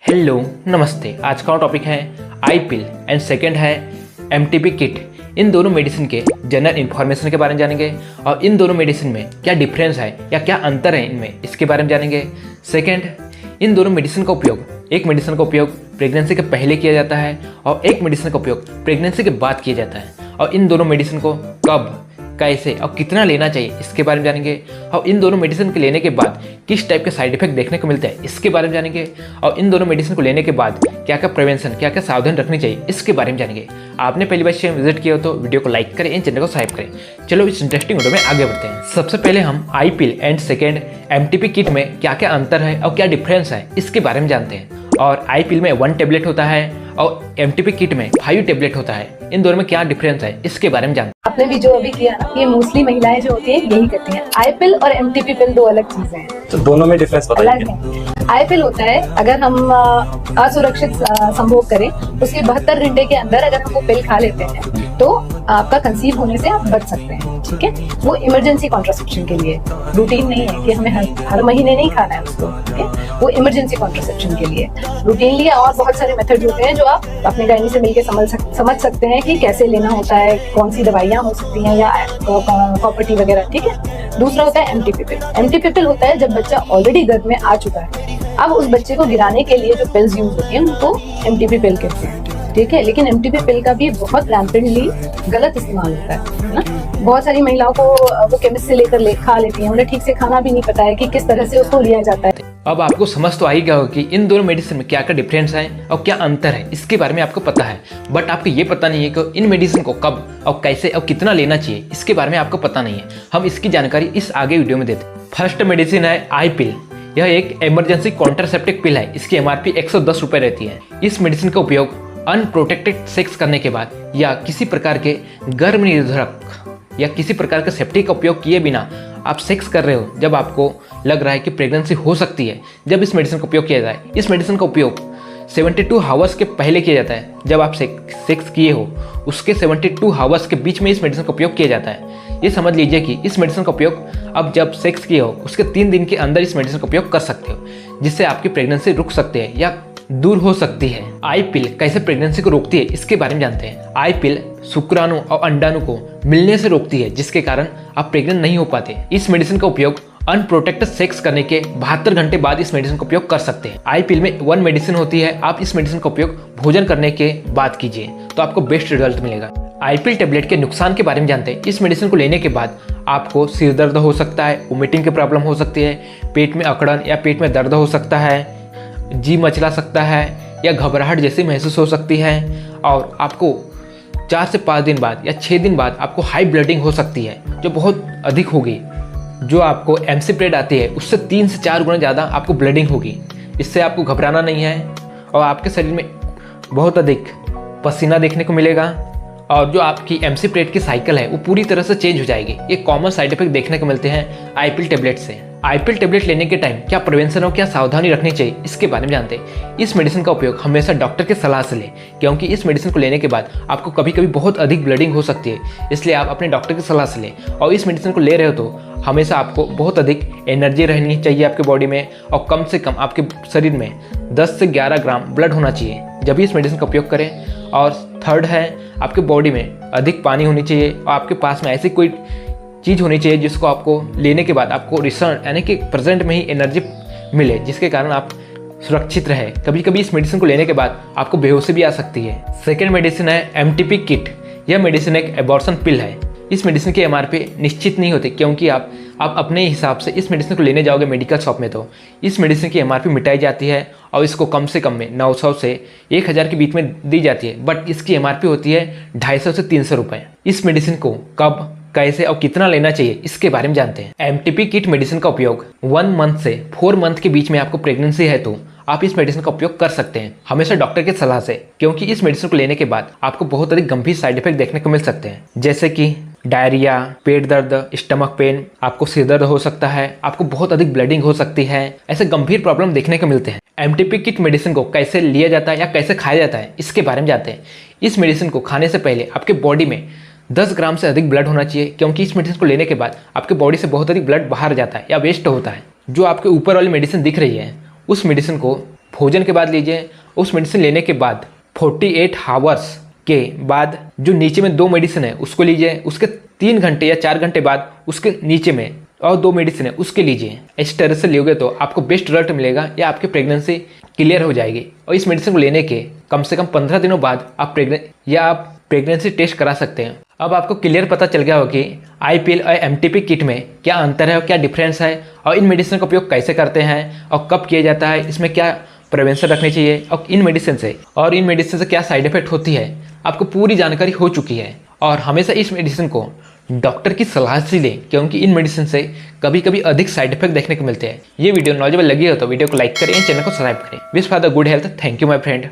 Hello नमस्ते। आज का टॉपिक है आई पिल एंड सेकंड है एमटीपी किट। इन दोनों मेडिसिन के जनरल इन्फॉर्मेशन के बारे में जानेंगे और इन दोनों मेडिसिन में क्या डिफरेंस है या क्या अंतर है इनमें, इसके बारे में जानेंगे। सेकंड, इन दोनों मेडिसिन का उपयोग, एक मेडिसिन का उपयोग प्रेगनेंसी के पहले किया जाता है और एक मेडिसिन का उपयोग प्रेगनेंसी के बाद किया जाता है, और इन दोनों मेडिसिन को कब, कैसे और कितना लेना चाहिए इसके बारे में जानेंगे। और इन दोनों मेडिसिन के लेने के बाद किस टाइप के साइड इफेक्ट देखने को मिलते हैं इसके बारे में जानेंगे। और इन दोनों मेडिसिन को लेने के बाद क्या क्या प्रिवेंशन, क्या क्या सावधान रखनी चाहिए इसके बारे में जानेंगे। आपने पहली बार चैनल विजिट किया हो तो वीडियो को लाइक करें, इन चैनल को सब्सक्राइब करें। चलो इस इंटरेस्टिंग वीडियो में आगे बढ़ते हैं। सबसे पहले हम I pill and second MTP kit में क्या क्या अंतर है और क्या डिफरेंस है इसके बारे में जानते हैं। और आई पिल में 1 टेबलेट होता है और एमटीपी किट में 5 टेबलेट होता है। इन दोनों में क्या डिफरेंस है इसके बारे में जानते हैं। आपने भी जो अभी किया ना, ये मोस्टली महिलाएं जो होती है यही करती हैं। आई पिल और एमटीपी पिल दो अलग चीजें हैं, तो दोनों में डिफरेंस अलग बताइए। है। आई पिल होता है अगर हम असुरक्षित संभोग करें, उसके 72 घंटे के अंदर अगर हम वो पिल खा लेते हैं तो आपका कंसीव होने से आप बच सकते हैं। ठीक है, वो इमरजेंसी कॉन्ट्रासेप्शन के लिए, रूटीन नहीं है कि हमें हर महीने नहीं खाना है उसको। ठीक है, वो इमरजेंसी कॉन्ट्रासेप्शन के लिए रूटीनली। और बहुत सारे मेथड होते हैं जो आप अपने गायनी से मिलकर समझ सकते हैं कि कैसे लेना होता है, कौन सी दवाइयाँ हो सकती हैं या प्रॉपर्टी वगैरह। ठीक है, दूसरा होता है एमटीपी पिल। एमटीपी पिल होता है जब बच्चा ऑलरेडी गर्भ में आ चुका है, अब उस बच्चे को गिराने के लिए जो पिल्स यूज होती हैं उनको एमटीपी पिल कहते हैं। ठीक है, लेकिन एमटीपी पिल का भी बहुत रैंपिडली गलत इस्तेमाल होता है ना। बहुत सारी महिलाओं को वो केमिस्ट से लेकर खा लेती हैं, उन्हें ठीक से खाना भी नहीं पता है कि किस तरह से उसको लिया जाता है। अब आपको समझ तो आ ही गया होगा कि इन दोनों मेडिसिन में क्या क्या डिफरेंस है और क्या अंतर है, इसके बारे में आपको पता है। बट आपको ये पता नहीं है कि इन मेडिसिन को कब और कैसे और कितना लेना चाहिए, इसके बारे में आपको पता नहीं है। हम इसकी जानकारी इस आगे वीडियो में देते हैं। फर्स्ट मेडिसिन है आई पिल। यह एक इमरजेंसी कॉन्ट्रासेप्टिव पिल है। इसकी एमआरपी 110 रुपये रहती है। इस मेडिसिन का उपयोग अनप्रोटेक्टेड सेक्स करने के बाद या किसी प्रकार के गर्भ निरोधक या किसी प्रकार के सेफ्टी का उपयोग किए बिना आप सेक्स कर रहे हो, जब आपको लग रहा है कि प्रेगनेंसी हो सकती है, जब इस मेडिसिन का उपयोग किया जाए। इस मेडिसिन का उपयोग 72 आवर्स के पहले किया जाता है। जब आप सेक्स किए हो उसके 72 आवर्स के बीच में इस मेडिसिन का उपयोग किया जाता है। ये समझ लीजिए कि इस मेडिसिन का उपयोग अब जब सेक्स किए हो उसके 3 दिन के अंदर इस मेडिसिन का उपयोग कर सकते हो, जिससे आपकी प्रेगनेंसी रुक सकती है या दूर हो सकती है। आई पिल कैसे प्रेगनेंसी को रोकती है इसके बारे में जानते हैं। आई पिल शुक्राणु और अंडाणु को मिलने से रोकती है, जिसके कारण आप प्रेग्नेंट नहीं हो पाते। इस मेडिसिन का उपयोग अनप्रोटेक्टेड सेक्स करने के 72 घंटे बाद इस मेडिसिन का उपयोग कर सकते हैं। आई पिल में 1 मेडिसिन होती है। आप इस मेडिसिन का उपयोग भोजन करने के बाद कीजिए तो आपको बेस्ट रिजल्ट मिलेगा। आई पिल टेबलेट के नुकसान के बारे में जानते हैं। इस मेडिसिन को लेने के बाद आपको सिर दर्द हो सकता है, वोमिटिंग की प्रॉब्लम हो सकती है, पेट में अकड़न या पेट में दर्द हो सकता है, जी मचला सकता है या घबराहट जैसी महसूस हो सकती है, और आपको 4 से 5 दिन बाद या 6 दिन बाद आपको हाई ब्लडिंग हो सकती है जो बहुत अधिक होगी। जो आपको एमसीप्रेड आती है उससे 3 से 4 गुना ज़्यादा आपको ब्लडिंग होगी। इससे आपको घबराना नहीं है और आपके शरीर में बहुत अधिक पसीना देखने को मिलेगा, और जो आपकी एमसीप्रेड की साइकिल है वो पूरी तरह से चेंज हो जाएगी। ये कॉमन साइड इफेक्ट देखने को मिलते हैं आई पिल टेबलेट से। आई पिल टेबलेट लेने के टाइम क्या प्रिवेंशन और क्या सावधानी रखनी चाहिए इसके बारे में जानते हैं। इस मेडिसिन का उपयोग हमेशा डॉक्टर की सलाह से लें, क्योंकि इस मेडिसिन को लेने के बाद आपको कभी कभी बहुत अधिक ब्लीडिंग हो सकती है, इसलिए आप अपने डॉक्टर की सलाह से लें। और इस मेडिसिन को ले रहे हो तो हमेशा आपको बहुत अधिक एनर्जी रहनी चाहिए आपके बॉडी में, और कम से कम आपके शरीर में 10 से 11 ग्राम ब्लड होना चाहिए जब भी इस मेडिसिन का उपयोग करें। और थर्ड है, आपके बॉडी में अधिक पानी होनी चाहिए और आपके पास में ऐसी कोई चीज़ होनी चाहिए जिसको आपको लेने के बाद आपको रिसर्ट यानी कि प्रेजेंट में ही एनर्जी मिले, जिसके कारण आप सुरक्षित रहे। कभी कभी इस मेडिसिन को लेने के बाद आपको बेहोशी भी आ सकती है। सेकेंड मेडिसिन है एमटीपी किट। यह मेडिसिन एक एबॉर्शन पिल है। इस मेडिसिन की एमआरपी निश्चित नहीं होती, क्योंकि आप अपने हिसाब से इस मेडिसिन को लेने जाओगे मेडिकल शॉप में तो इस मेडिसिन की एमआरपी मिटाई जाती है और इसको कम से कम में 900 से 1000 के बीच में दी जाती है। बट इसकी एमआरपी होती है 250 से 300 रुपये। इस मेडिसिन को कब, कैसे और कितना लेना चाहिए इसके बारे में जानते हैं। एमटीपी किट मेडिसिन का उपयोग 1 मंथ से 4 मंथ के बीच में आपको प्रेगनेंसी है तो आप इस मेडिसिन का उपयोग कर सकते हैं, हमेशा डॉक्टर की सलाह से, क्योंकि इस मेडिसिन को लेने के बाद आपको बहुत अधिक गंभीर साइड इफेक्ट देखने को मिल सकते हैं, जैसे कि डायरिया, पेट दर्द, स्टमक पेन, आपको सिर दर्द हो सकता है, आपको बहुत अधिक ब्लीडिंग हो सकती है। ऐसे गंभीर प्रॉब्लम देखने को मिलते हैं। एमटीपी किट मेडिसिन को कैसे लिया जाता है या कैसे खाया जाता है इसके बारे में जानते हैं। इस मेडिसिन को खाने से पहले आपके बॉडी में 10 ग्राम से अधिक ब्लड होना चाहिए, क्योंकि इस मेडिसिन को लेने के बाद आपके बॉडी से बहुत अधिक ब्लड बाहर जाता है या वेस्ट होता है। जो आपके ऊपर वाली मेडिसिन दिख रही है उस मेडिसिन को भोजन के बाद लीजिए। उस मेडिसिन लेने के बाद 48 आवर्स के बाद जो नीचे में 2 मेडिसिन है उसको लीजिए। उसके 3 घंटे या 4 घंटे बाद उसके नीचे में और 2 मेडिसिन है उसके लीजिए। इस तरह से लोगे तो आपको बेस्ट रिजल्ट मिलेगा या आपकी प्रेगनेंसी क्लियर हो जाएगी। और इस मेडिसिन को लेने के कम से कम 15 दिनों बाद आप प्रेगनेंसी टेस्ट करा सकते हैं। अब आपको क्लियर पता चल गया हो कि IPL और MTP किट में क्या अंतर है और क्या डिफरेंस है, और इन मेडिसिन का उपयोग कैसे करते हैं और कब किया जाता है, इसमें क्या प्रिवेंशन रखनी चाहिए, और इन मेडिसिन से क्या साइड इफेक्ट होती है, आपको पूरी जानकारी हो चुकी है। और हमेशा इस मेडिसिन को डॉक्टर की सलाह से लें, क्योंकि इन मेडिसिन से कभी कभी अधिक साइड इफेक्ट देखने को मिलते हैं। ये वीडियो नॉलेजेबल लगी हो तो वीडियो को लाइक करें, चैनल को सब्सक्राइब करें। Wish for the good health. Thank you my friend.